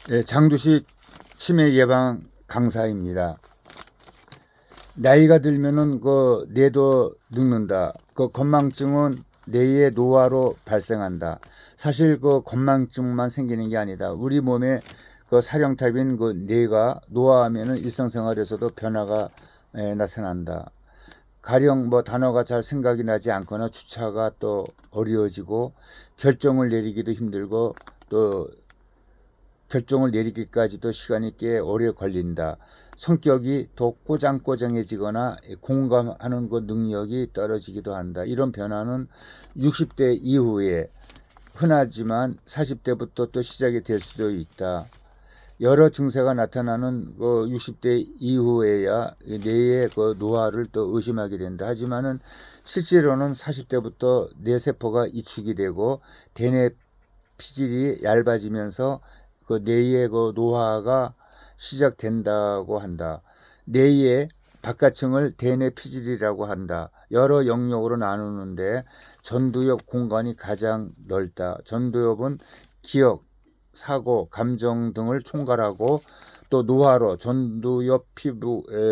예, 장두식 치매 예방 강사입니다. 나이가 들면은 그 뇌도 늙는다. 그 건망증은 뇌의 노화로 발생한다. 사실 그 건망증만 생기는 게 아니다. 우리 몸에 그 사령탑인 그 뇌가 노화하면은 일상생활에서도 변화가 나타난다. 가령 뭐 단어가 잘 생각이 나지 않거나 주차가 또 어려워지고 결정을 내리기도 힘들고 또 결정을 내리기까지도 시간이 꽤 오래 걸린다. 성격이 더 꼬장꼬장해지거나 공감하는 그 능력이 떨어지기도 한다. 이런 변화는 60대 이후에 흔하지만 40대부터 또 시작이 될 수도 있다. 여러 증세가 나타나는 그 60대 이후에야 뇌의 그 노화를 또 의심하게 된다. 하지만은 실제로는 40대부터 뇌세포가 이축이 되고 대뇌 피질이 얇아지면서 그 뇌의 그 노화가 시작된다고 한다. 뇌의 바깥층을 대뇌 피질이라고 한다. 여러 영역으로 나누는데 전두엽 공간이 가장 넓다. 전두엽은 기억, 사고, 감정 등을 총괄하고 또 노화로 전두엽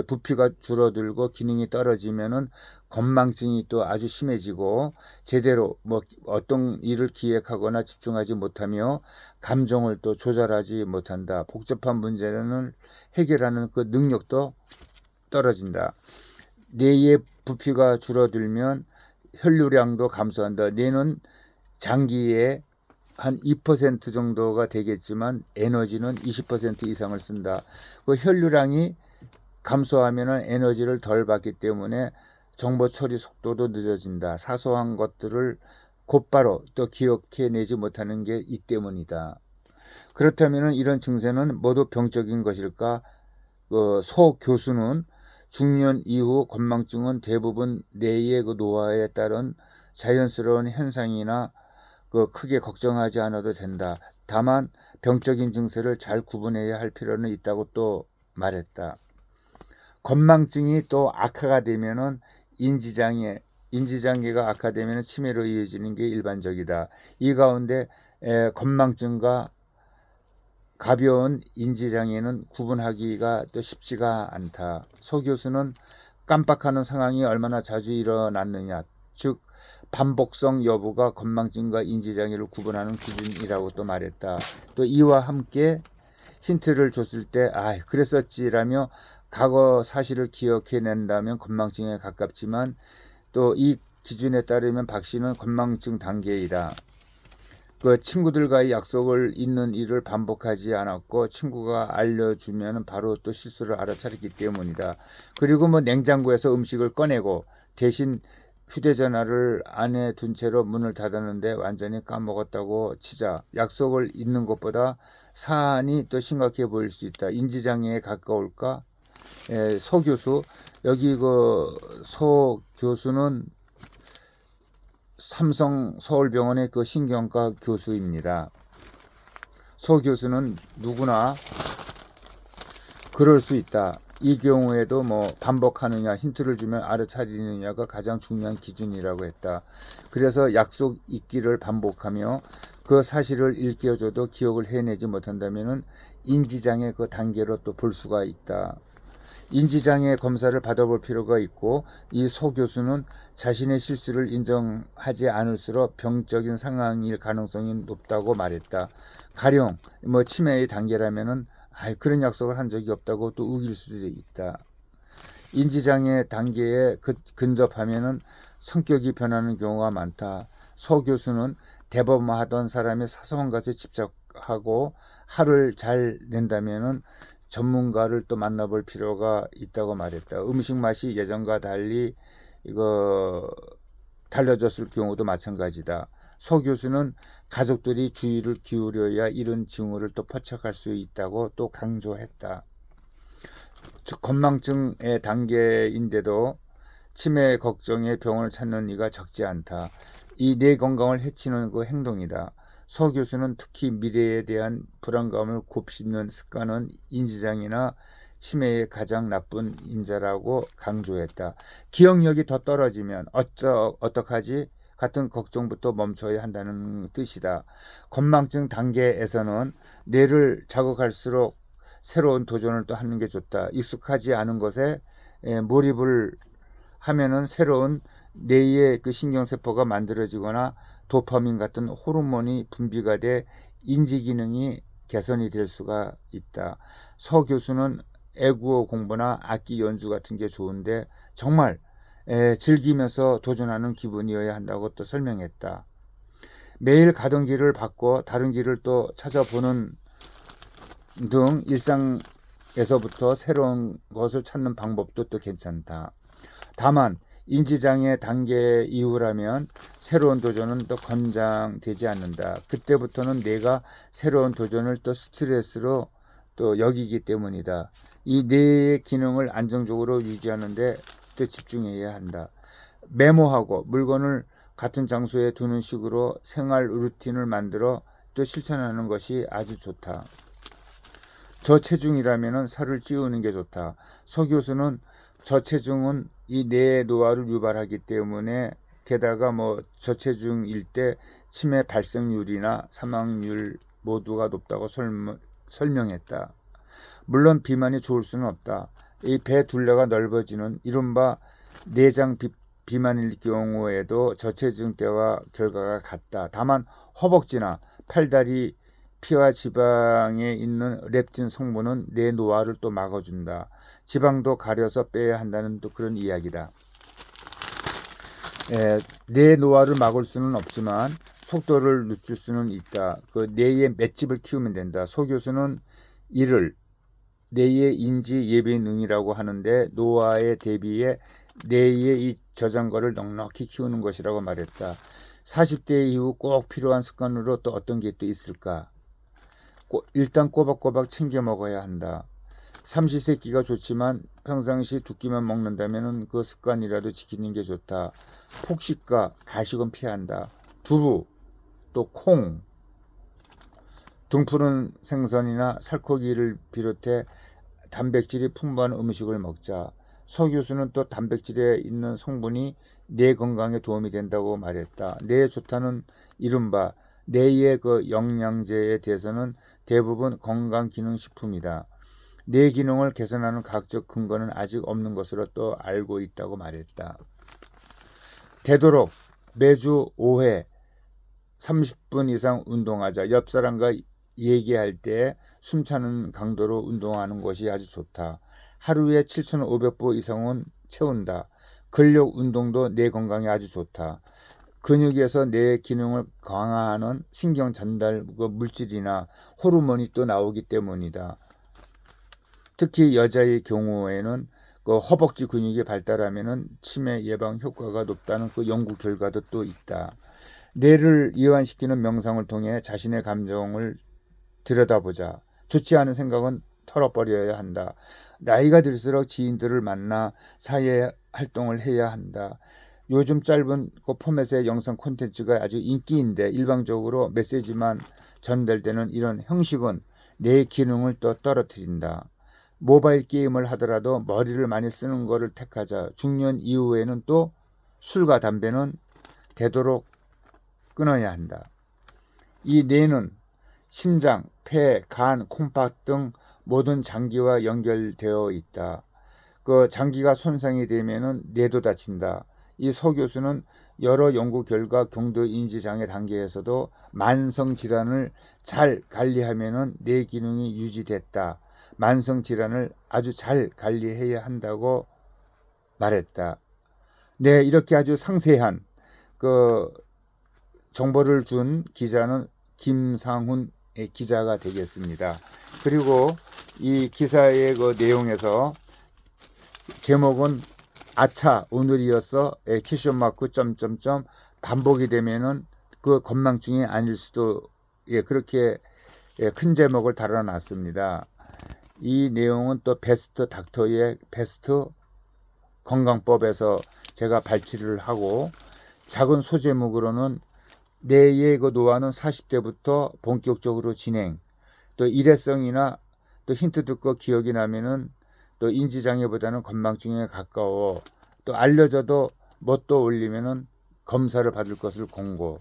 부피가 줄어들고 기능이 떨어지면은 건망증이 또 아주 심해지고 제대로 뭐 어떤 일을 기획하거나 집중하지 못하며 감정을 또 조절하지 못한다. 복잡한 문제는 해결하는 그 능력도 떨어진다. 뇌의 부피가 줄어들면 혈류량도 감소한다. 뇌는 장기에 한 2% 정도가 되겠지만 에너지는 20% 이상을 쓴다. 그 혈류량이 감소하면 에너지를 덜 받기 때문에 정보 처리 속도도 늦어진다. 사소한 것들을 곧바로 또 기억해내지 못하는 게 이 때문이다. 그렇다면 이런 증세는 모두 병적인 것일까? 소 교수는 중년 이후 건망증은 대부분 뇌의 그 노화에 따른 자연스러운 현상이나 크게 걱정하지 않아도 된다. 다만 병적인 증세를 잘 구분해야 할 필요는 있다고 또 말했다. 건망증이 또 악화가 되면은 인지장애가 악화되면 치매로 이어지는 게 일반적이다. 이 가운데 건망증과 가벼운 인지장애는 구분하기가 또 쉽지가 않다. 소 교수는 깜빡하는 상황이 얼마나 자주 일어났느냐, 즉 반복성 여부가 건망증과 인지장애를 구분하는 기준이라고 또 말했다. 또 이와 함께 힌트를 줬을 때 그랬었지라며 과거 사실을 기억해낸다면 건망증에 가깝지만 또 이 기준에 따르면 박 씨는 건망증 단계이다. 그 친구들과의 약속을 잊는 일을 반복하지 않았고 친구가 알려주면 바로 또 실수를 알아차렸기 때문이다. 그리고 뭐 냉장고에서 음식을 꺼내고 대신 휴대전화를 안에 둔 채로 문을 닫았는데 완전히 까먹었다고 치자. 약속을 잊는 것보다 사안이 또 심각해 보일 수 있다. 인지장애에 가까울까? 소 교수, 여기 그 소 교수는 삼성 서울병원의 그 신경과 교수입니다. 소 교수는 누구나 그럴 수 있다. 이 경우에도 뭐 반복하느냐 힌트를 주면 알아차리느냐가 가장 중요한 기준이라고 했다. 그래서 약속 잊기를 반복하며 그 사실을 일깨워줘도 기억을 해내지 못한다면 인지장애 그 단계로 또 볼 수가 있다. 인지장애 검사를 받아볼 필요가 있고 이 소 교수는 자신의 실수를 인정하지 않을수록 병적인 상황일 가능성이 높다고 말했다. 가령 뭐 치매의 단계라면은 그런 약속을 한 적이 없다고 또 우길 수도 있다. 인지장애 단계에 근접하면은 성격이 변하는 경우가 많다. 소 교수는 대범하던 사람의 사소한 것에 집착하고 하루를 잘 낸다면은 전문가를 또 만나볼 필요가 있다고 말했다. 음식 맛이 예전과 달리 달라졌을 경우도 마찬가지다. 소 교수는 가족들이 주의를 기울여야 이런 징후를 또 포착할 수 있다고 또 강조했다. 즉 건망증의 단계인데도 치매 걱정에 병원을 찾는 이가 적지 않다. 이 뇌 건강을 해치는 그 행동이다. 소 교수는 특히 미래에 대한 불안감을 곱씹는 습관은 인지장애나 치매의 가장 나쁜 인자라고 강조했다. 기억력이 더 떨어지면 어떡하지? 같은 걱정부터 멈춰야 한다는 뜻이다. 건망증 단계에서는 뇌를 자극할수록 새로운 도전을 또 하는 게 좋다. 익숙하지 않은 것에 몰입을 하면은 새로운 뇌의 그 신경세포가 만들어지거나 도파민 같은 호르몬이 분비가 돼 인지 기능이 개선이 될 수가 있다. 서 교수는 애국어 공부나 악기 연주 같은 게 좋은데 정말 즐기면서 도전하는 기분이어야 한다고 또 설명했다. 매일 가던 길을 바꿔 다른 길을 또 찾아보는 등 일상에서부터 새로운 것을 찾는 방법도 또 괜찮다. 다만 인지장애 단계 이후라면 새로운 도전은 또 권장되지 않는다. 그때부터는 내가 새로운 도전을 또 스트레스로 또 여기기 때문이다. 이 뇌의 기능을 안정적으로 유지하는데 또 집중해야 한다. 메모하고 물건을 같은 장소에 두는 식으로 생활 루틴을 만들어 또 실천하는 것이 아주 좋다. 저체중이라면 살을 찌우는 게 좋다. 서 교수는 저체중은 이 뇌의 노화를 유발하기 때문에 게다가 저체중일 때 치매 발생률이나 사망률 모두가 높다고 설명했다. 물론 비만이 좋을 수는 없다. 이 배 둘레가 넓어지는 이른바 내장 비만일 경우에도 저체중 때와 결과가 같다. 다만 허벅지나 팔다리 피와 지방에 있는 렙틴 성분은 뇌 노화를 또 막아준다. 지방도 가려서 빼야 한다는 또 그런 이야기다. 뇌 노화를 막을 수는 없지만 속도를 늦출 수는 있다. 그 뇌의 맷집을 키우면 된다. 소 교수는 이를 뇌의 인지 예비 능이라고 하는데 노화에 대비해 뇌의 이 저장고를 넉넉히 키우는 것이라고 말했다. 40대 이후 꼭 필요한 습관으로 또 어떤 게 또 있을까? 일단 꼬박꼬박 챙겨 먹어야 한다. 삼시세끼가 좋지만 평상시 두 끼만 먹는다면 그 습관이라도 지키는 게 좋다. 폭식과 가식은 피한다. 두부, 또 콩, 등푸른 생선이나 살코기를 비롯해 단백질이 풍부한 음식을 먹자. 서 교수는 또 단백질에 있는 성분이 뇌 건강에 도움이 된다고 말했다. 뇌에 좋다는 이른바 뇌의 그 영양제에 대해서는 대부분 건강기능식품이다. 뇌 기능을 개선하는 과학적 근거는 아직 없는 것으로 또 알고 있다고 말했다. 되도록 매주 5회 30분 이상 운동하자. 옆 사람과 얘기할 때 숨차는 강도로 운동하는 것이 아주 좋다. 하루에 7,500보 이상은 채운다. 근력 운동도 뇌 건강에 아주 좋다. 근육에서 뇌 기능을 강화하는 신경 전달 물질이나 호르몬이 또 나오기 때문이다. 특히 여자의 경우에는 그 허벅지 근육이 발달하면 치매 예방 효과가 높다는 그 연구 결과도 또 있다. 뇌를 이완시키는 명상을 통해 자신의 감정을 들여다보자. 좋지 않은 생각은 털어버려야 한다. 나이가 들수록 지인들을 만나 사회 활동을 해야 한다. 요즘 짧은 그 포맷의 영상 콘텐츠가 아주 인기인데 일방적으로 메시지만 전달되는 이런 형식은 뇌 기능을 또 떨어뜨린다. 모바일 게임을 하더라도 머리를 많이 쓰는 것을 택하자. 중년 이후에는 또 술과 담배는 되도록 끊어야 한다. 이 뇌는 심장, 폐, 간, 콩팥 등 모든 장기와 연결되어 있다. 그 장기가 손상이 되면은 뇌도 다친다. 이 서 교수는 여러 연구 결과 경도 인지 장애 단계에서도 만성 질환을 잘 관리하면은 뇌 기능이 유지됐다. 만성 질환을 아주 잘 관리해야 한다고 말했다. 네, 이렇게 아주 상세한 그 정보를 준 기자는 김상훈 기자가 되겠습니다. 그리고 이 기사의 그 내용에서 제목은 아차 오늘이었어 퀘션 마크 점점점 반복이 되면은 그 건망증이 아닐 수도 그렇게 큰 제목을 달아놨습니다. 이 내용은 또 베스트 닥터의 베스트 건강법에서 제가 발췌를 하고 작은 소제목으로는 뇌의 그 노화는 40대부터 본격적으로 진행, 또 일회성이나 또 힌트 듣고 기억이 나면은 또 인지장애보다는 건망증에 가까워, 또 알려져도 뭣도 올리면은 검사를 받을 것을 공고.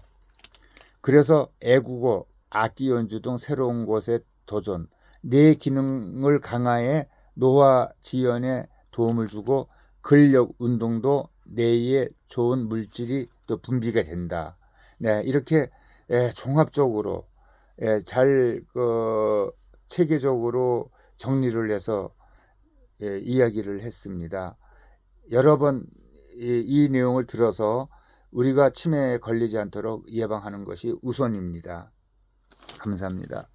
그래서 애국어, 악기 연주 등 새로운 것에 도전, 뇌 기능을 강화해 노화 지연에 도움을 주고 근력 운동도 뇌에 좋은 물질이 또 분비가 된다. 네, 이렇게 종합적으로 잘 체계적으로 정리를 해서 이야기를 했습니다. 여러 번 이 내용을 들어서 우리가 치매에 걸리지 않도록 예방하는 것이 우선입니다. 감사합니다.